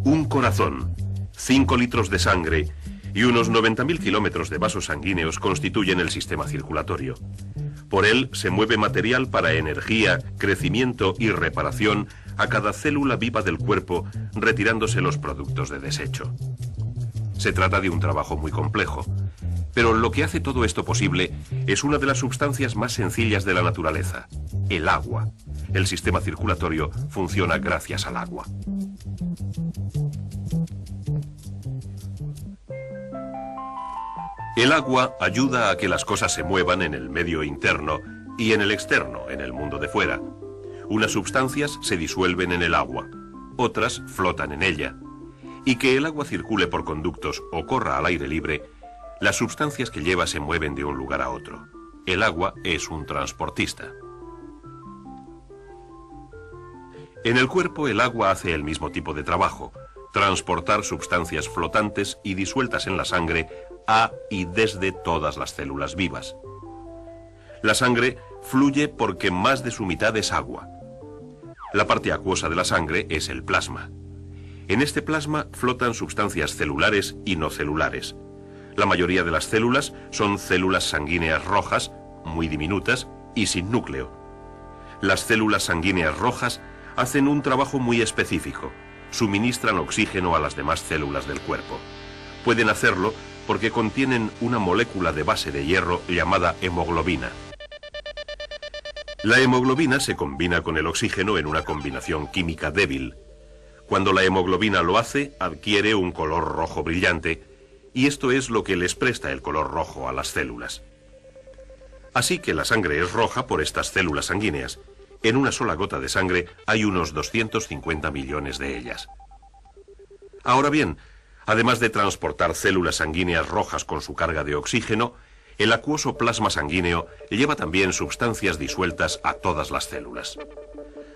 Un corazón, 5 litros de sangre y unos 90.000 kilómetros de vasos sanguíneos constituyen el sistema circulatorio. Por él se mueve material para energía, crecimiento y reparación a cada célula viva del cuerpo, retirándose los productos de desecho. Se trata de un trabajo muy complejo, pero lo que hace todo esto posible es una de las sustancias más sencillas de la naturaleza, el agua. El sistema circulatorio funciona gracias al agua. El agua ayuda a que las cosas se muevan en el medio interno y en el externo, en el mundo de fuera. Unas sustancias se disuelven en el agua, otras flotan en ella. Y que el agua circule por conductos o corra al aire libre, las sustancias que lleva se mueven de un lugar a otro. El agua es un transportista. En el cuerpo el agua hace el mismo tipo de trabajo, transportar sustancias flotantes y disueltas en la sangre a y desde todas las células vivas. La sangre fluye porque más de su mitad es agua. La parte acuosa de la sangre es el plasma. En este plasma flotan sustancias celulares y no celulares. La mayoría de las células son células sanguíneas rojas, muy diminutas y sin núcleo. Las células sanguíneas rojas hacen un trabajo muy específico. Suministran oxígeno a las demás células del cuerpo. Pueden hacerlo porque contienen una molécula de base de hierro llamada hemoglobina. La hemoglobina se combina con el oxígeno en una combinación química débil. Cuando la hemoglobina lo hace, adquiere un color rojo brillante, y esto es lo que les presta el color rojo a las células. Así que la sangre es roja por estas células sanguíneas. En una sola gota de sangre hay unos 250 millones de ellas. Ahora bien, además de transportar células sanguíneas rojas con su carga de oxígeno, el acuoso plasma sanguíneo lleva también sustancias disueltas a todas las células.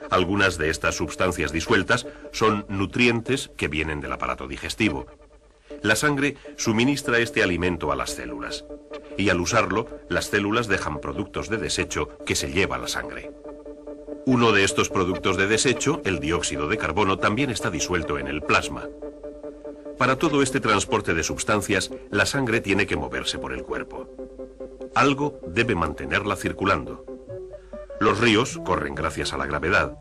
Algunas de estas sustancias disueltas son nutrientes que vienen del aparato digestivo. La sangre suministra este alimento a las células, y al usarlo, las células dejan productos de desecho que se lleva la sangre. Uno de estos productos de desecho, el dióxido de carbono, también está disuelto en el plasma. Para todo este transporte de sustancias, la sangre tiene que moverse por el cuerpo. Algo debe mantenerla circulando. Los ríos corren gracias a la gravedad.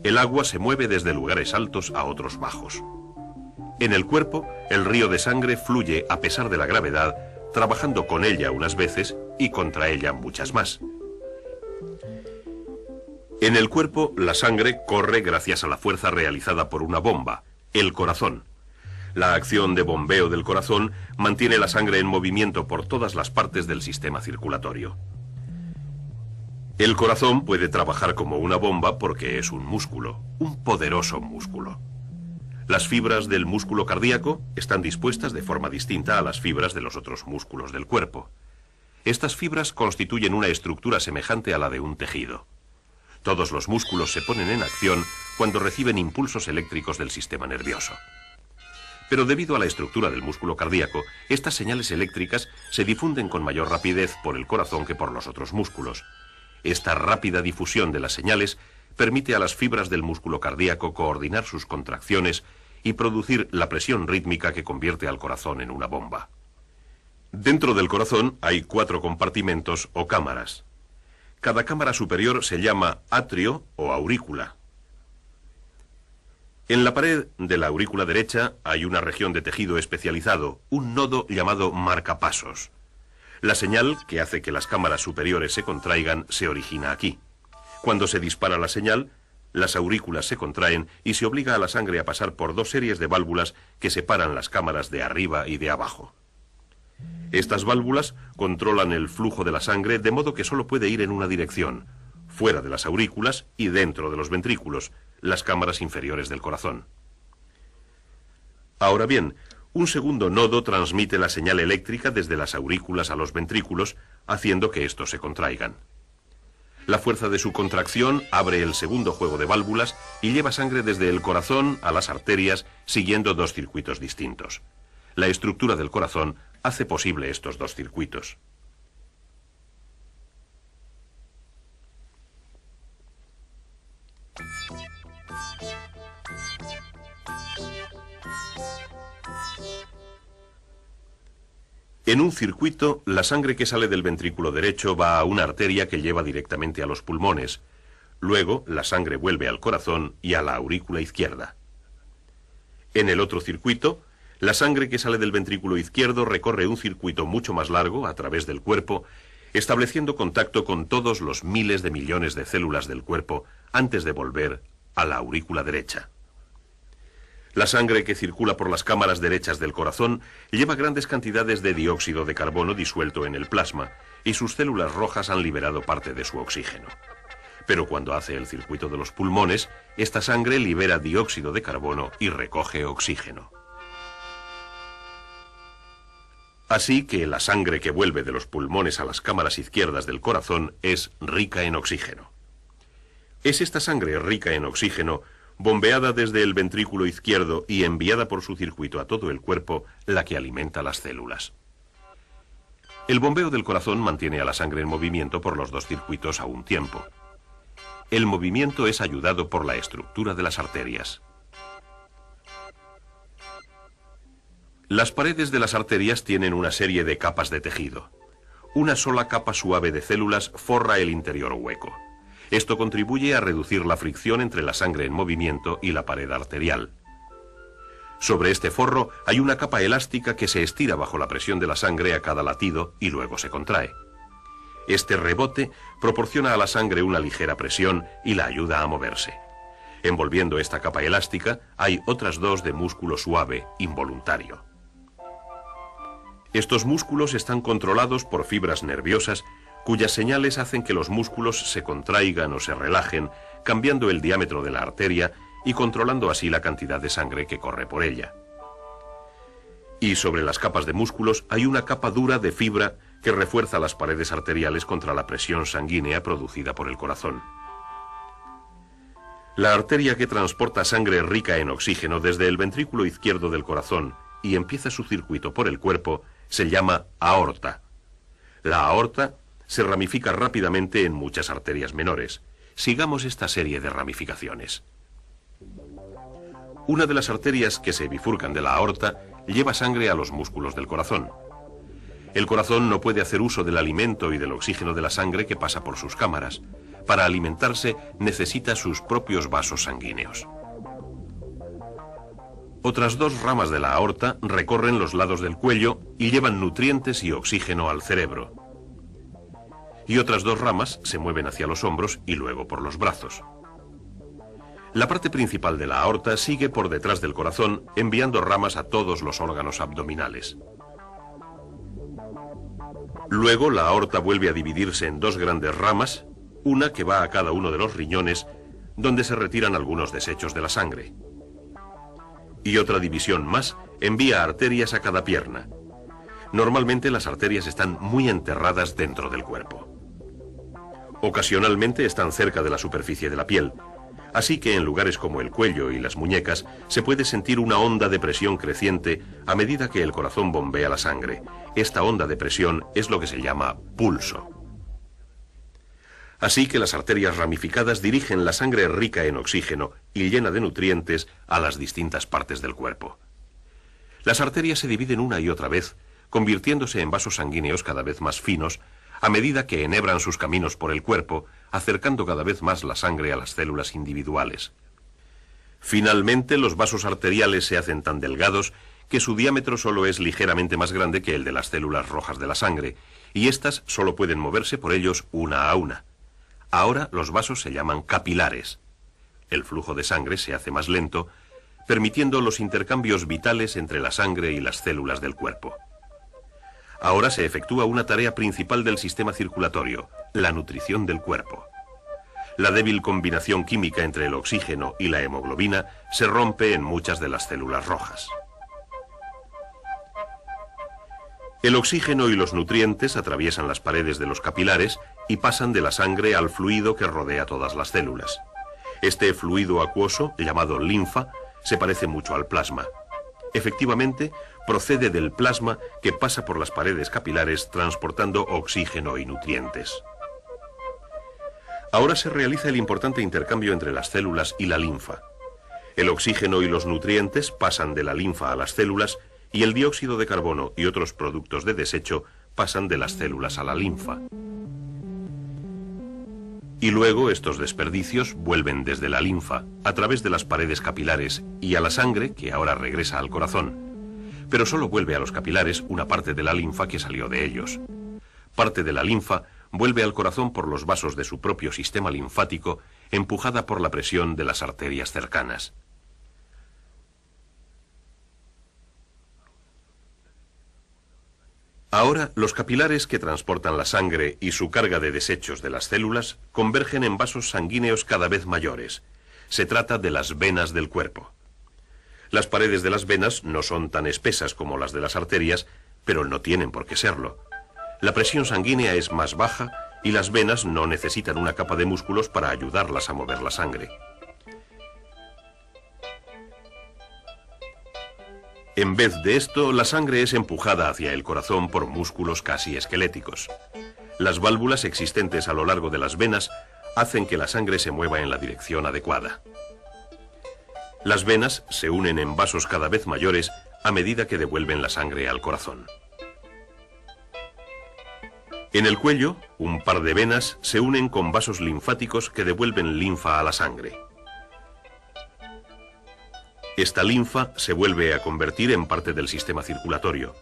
El agua se mueve desde lugares altos a otros bajos. En el cuerpo, el río de sangre fluye a pesar de la gravedad, trabajando con ella unas veces y contra ella muchas más. En el cuerpo, la sangre corre gracias a la fuerza realizada por una bomba, el corazón. La acción de bombeo del corazón mantiene la sangre en movimiento por todas las partes del sistema circulatorio. El corazón puede trabajar como una bomba porque es un músculo, un poderoso músculo. Las fibras del músculo cardíaco están dispuestas de forma distinta a las fibras de los otros músculos del cuerpo. Estas fibras constituyen una estructura semejante a la de un tejido. Todos los músculos se ponen en acción cuando reciben impulsos eléctricos del sistema nervioso. Pero debido a la estructura del músculo cardíaco, estas señales eléctricas se difunden con mayor rapidez por el corazón que por los otros músculos. Esta rápida difusión de las señales permite a las fibras del músculo cardíaco coordinar sus contracciones y producir la presión rítmica que convierte al corazón en una bomba. Dentro del corazón hay 4 compartimentos o cámaras. Cada cámara superior se llama atrio o aurícula. En la pared de la aurícula derecha hay una región de tejido especializado, un nodo llamado marcapasos. La señal que hace que las cámaras superiores se contraigan se origina aquí. Cuando se dispara la señal, las aurículas se contraen y se obliga a la sangre a pasar por 2 series de válvulas que separan las cámaras de arriba y de abajo. Estas válvulas controlan el flujo de la sangre de modo que solo puede ir en una dirección, fuera de las aurículas y dentro de los ventrículos, las cámaras inferiores del corazón. Ahora bien, un segundo nodo transmite la señal eléctrica desde las aurículas a los ventrículos, haciendo que estos se contraigan. La fuerza de su contracción abre el segundo juego de válvulas y lleva sangre desde el corazón a las arterias, siguiendo 2 circuitos distintos. La estructura del corazón hace posible estos 2 circuitos. En un circuito, la sangre que sale del ventrículo derecho va a una arteria que lleva directamente a los pulmones. Luego, la sangre vuelve al corazón y a la aurícula izquierda. En el otro circuito, la sangre que sale del ventrículo izquierdo recorre un circuito mucho más largo a través del cuerpo, estableciendo contacto con todos los miles de millones de células del cuerpo antes de volver a la aurícula derecha. La sangre que circula por las cámaras derechas del corazón lleva grandes cantidades de dióxido de carbono disuelto en el plasma y sus células rojas han liberado parte de su oxígeno. Pero cuando hace el circuito de los pulmones, esta sangre libera dióxido de carbono y recoge oxígeno. Así que la sangre que vuelve de los pulmones a las cámaras izquierdas del corazón es rica en oxígeno. Es esta sangre rica en oxígeno, bombeada desde el ventrículo izquierdo y enviada por su circuito a todo el cuerpo, la que alimenta las células. El bombeo del corazón mantiene a la sangre en movimiento por los dos circuitos a un tiempo. El movimiento es ayudado por la estructura de las arterias. Las paredes de las arterias tienen una serie de capas de tejido. Una sola capa suave de células forra el interior hueco. Esto contribuye a reducir la fricción entre la sangre en movimiento y la pared arterial. Sobre este forro hay una capa elástica que se estira bajo la presión de la sangre a cada latido y luego se contrae. Este rebote proporciona a la sangre una ligera presión y la ayuda a moverse. Envolviendo esta capa elástica hay otras dos de músculo suave, involuntario. Estos músculos están controlados por fibras nerviosas cuyas señales hacen que los músculos se contraigan o se relajen, cambiando el diámetro de la arteria y controlando así la cantidad de sangre que corre por ella. Y sobre las capas de músculos hay una capa dura de fibra que refuerza las paredes arteriales contra la presión sanguínea producida por el corazón. La arteria que transporta sangre rica en oxígeno desde el ventrículo izquierdo del corazón y empieza su circuito por el cuerpo se llama aorta. La aorta se ramifica rápidamente en muchas arterias menores. Sigamos esta serie de ramificaciones. Una de las arterias que se bifurcan de la aorta lleva sangre a los músculos del corazón. El corazón no puede hacer uso del alimento y del oxígeno de la sangre que pasa por sus cámaras. Para alimentarse necesita sus propios vasos sanguíneos. Otras dos ramas de la aorta recorren los lados del cuello y llevan nutrientes y oxígeno al cerebro. Y otras dos ramas se mueven hacia los hombros y luego por los brazos. La parte principal de la aorta sigue por detrás del corazón, enviando ramas a todos los órganos abdominales. Luego la aorta vuelve a dividirse en dos grandes ramas, una que va a cada uno de los riñones, donde se retiran algunos desechos de la sangre. Y otra división más envía arterias a cada pierna. Normalmente las arterias están muy enterradas dentro del cuerpo. Ocasionalmente están cerca de la superficie de la piel, así que en lugares como el cuello y las muñecas se puede sentir una onda de presión creciente a medida que el corazón bombea la sangre. Esta onda de presión es lo que se llama pulso. Así que las arterias ramificadas dirigen la sangre rica en oxígeno y llena de nutrientes a las distintas partes del cuerpo. Las arterias se dividen una y otra vez, convirtiéndose en vasos sanguíneos cada vez más finos, a medida que enhebran sus caminos por el cuerpo, acercando cada vez más la sangre a las células individuales. Finalmente, los vasos arteriales se hacen tan delgados que su diámetro solo es ligeramente más grande que el de las células rojas de la sangre, y éstas solo pueden moverse por ellos una a una. Ahora los vasos se llaman capilares. El flujo de sangre se hace más lento, permitiendo los intercambios vitales entre la sangre y las células del cuerpo. Ahora se efectúa una tarea principal del sistema circulatorio, la nutrición del cuerpo. La débil combinación química entre el oxígeno y la hemoglobina se rompe en muchas de las células rojas. El oxígeno y los nutrientes atraviesan las paredes de los capilares y pasan de la sangre al fluido que rodea todas las células. Este fluido acuoso, llamado linfa, se parece mucho al plasma. Efectivamente, procede del plasma que pasa por las paredes capilares transportando oxígeno y nutrientes. Ahora se realiza el importante intercambio entre las células y la linfa. El oxígeno y los nutrientes pasan de la linfa a las células y el dióxido de carbono y otros productos de desecho pasan de las células a la linfa. Y luego estos desperdicios vuelven desde la linfa, a través de las paredes capilares y a la sangre, que ahora regresa al corazón. Pero solo vuelve a los capilares una parte de la linfa que salió de ellos. Parte de la linfa vuelve al corazón por los vasos de su propio sistema linfático, empujada por la presión de las arterias cercanas. Ahora, los capilares que transportan la sangre y su carga de desechos de las células convergen en vasos sanguíneos cada vez mayores. Se trata de las venas del cuerpo. Las paredes de las venas no son tan espesas como las de las arterias, pero no tienen por qué serlo. La presión sanguínea es más baja y las venas no necesitan una capa de músculos para ayudarlas a mover la sangre. En vez de esto, la sangre es empujada hacia el corazón por músculos casi esqueléticos. Las válvulas existentes a lo largo de las venas hacen que la sangre se mueva en la dirección adecuada. Las venas se unen en vasos cada vez mayores a medida que devuelven la sangre al corazón. En el cuello, un par de venas se unen con vasos linfáticos que devuelven linfa a la sangre. Esta linfa se vuelve a convertir en parte del sistema circulatorio.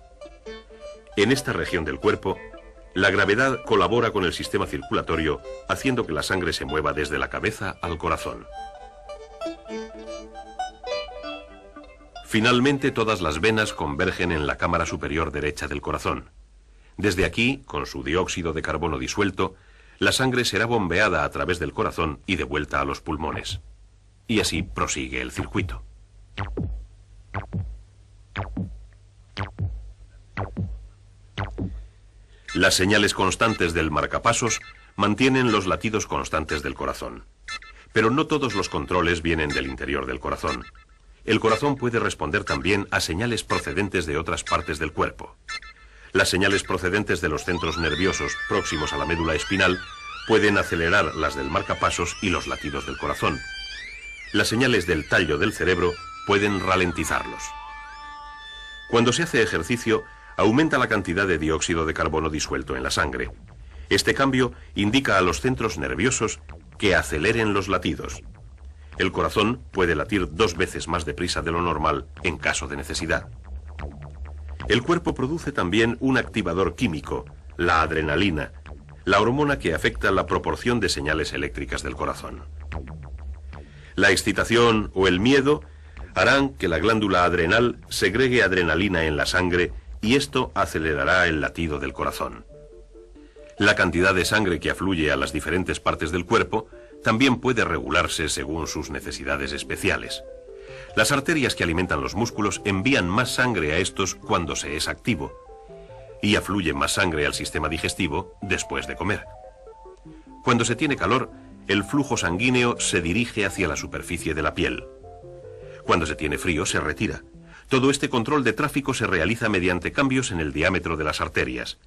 En esta región del cuerpo, la gravedad colabora con el sistema circulatorio, haciendo que la sangre se mueva desde la cabeza al corazón. Finalmente, todas las venas convergen en la cámara superior derecha del corazón. Desde aquí, con su dióxido de carbono disuelto, la sangre será bombeada a través del corazón y devuelta a los pulmones. Y así prosigue el circuito. Las señales constantes del marcapasos mantienen los latidos constantes del corazón. Pero no todos los controles vienen del interior del corazón. El corazón puede responder también a señales procedentes de otras partes del cuerpo. Las señales procedentes de los centros nerviosos próximos a la médula espinal pueden acelerar las del marcapasos y los latidos del corazón. Las señales del tallo del cerebro pueden ralentizarlos. Cuando se hace ejercicio, aumenta la cantidad de dióxido de carbono disuelto en la sangre. Este cambio indica a los centros nerviosos que aceleren los latidos. El corazón puede latir 2 veces más deprisa de lo normal en caso de necesidad. El cuerpo produce también un activador químico, la adrenalina, la hormona que afecta la proporción de señales eléctricas del corazón. La excitación o el miedo harán que la glándula adrenal segregue adrenalina en la sangre y esto acelerará el latido del corazón. La cantidad de sangre que afluye a las diferentes partes del cuerpo también puede regularse según sus necesidades especiales. Las arterias que alimentan los músculos envían más sangre a estos cuando se es activo y afluye más sangre al sistema digestivo después de comer. Cuando se tiene calor, el flujo sanguíneo se dirige hacia la superficie de la piel. Cuando se tiene frío, se retira. Todo este control de tráfico se realiza mediante cambios en el diámetro de las arterias.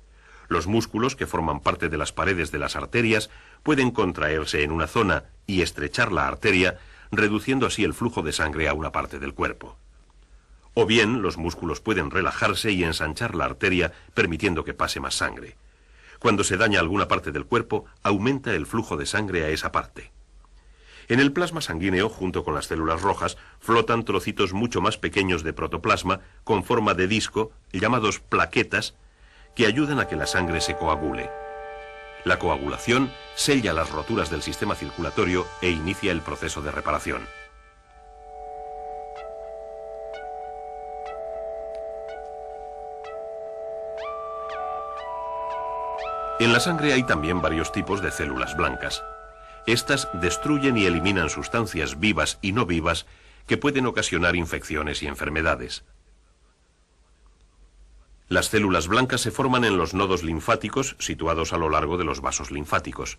Los músculos que forman parte de las paredes de las arterias pueden contraerse en una zona y estrechar la arteria, reduciendo así el flujo de sangre a una parte del cuerpo. O bien, los músculos pueden relajarse y ensanchar la arteria, permitiendo que pase más sangre. Cuando se daña alguna parte del cuerpo, aumenta el flujo de sangre a esa parte. En el plasma sanguíneo, junto con las células rojas, flotan trocitos mucho más pequeños de protoplasma con forma de disco, llamados plaquetas, que ayudan a que la sangre se coagule. La coagulación sella las roturas del sistema circulatorio e inicia el proceso de reparación. En la sangre hay también varios tipos de células blancas. Estas destruyen y eliminan sustancias vivas y no vivas que pueden ocasionar infecciones y enfermedades. Las células blancas se forman en los nodos linfáticos situados a lo largo de los vasos linfáticos.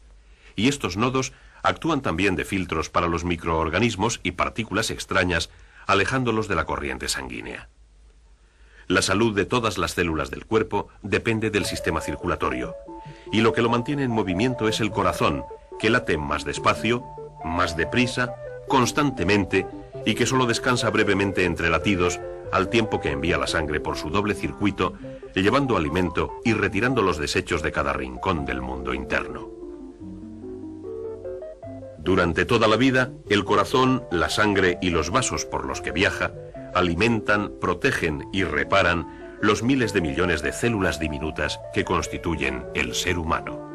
Y estos nodos actúan también de filtros para los microorganismos y partículas extrañas, alejándolos de la corriente sanguínea. La salud de todas las células del cuerpo depende del sistema circulatorio. Y lo que lo mantiene en movimiento es el corazón, que late más despacio, más deprisa, constantemente y que solo descansa brevemente entre latidos al tiempo que envía la sangre por su doble circuito, llevando alimento y retirando los desechos de cada rincón del mundo interno. Durante toda la vida, el corazón, la sangre y los vasos por los que viaja alimentan, protegen y reparan los miles de millones de células diminutas que constituyen el ser humano.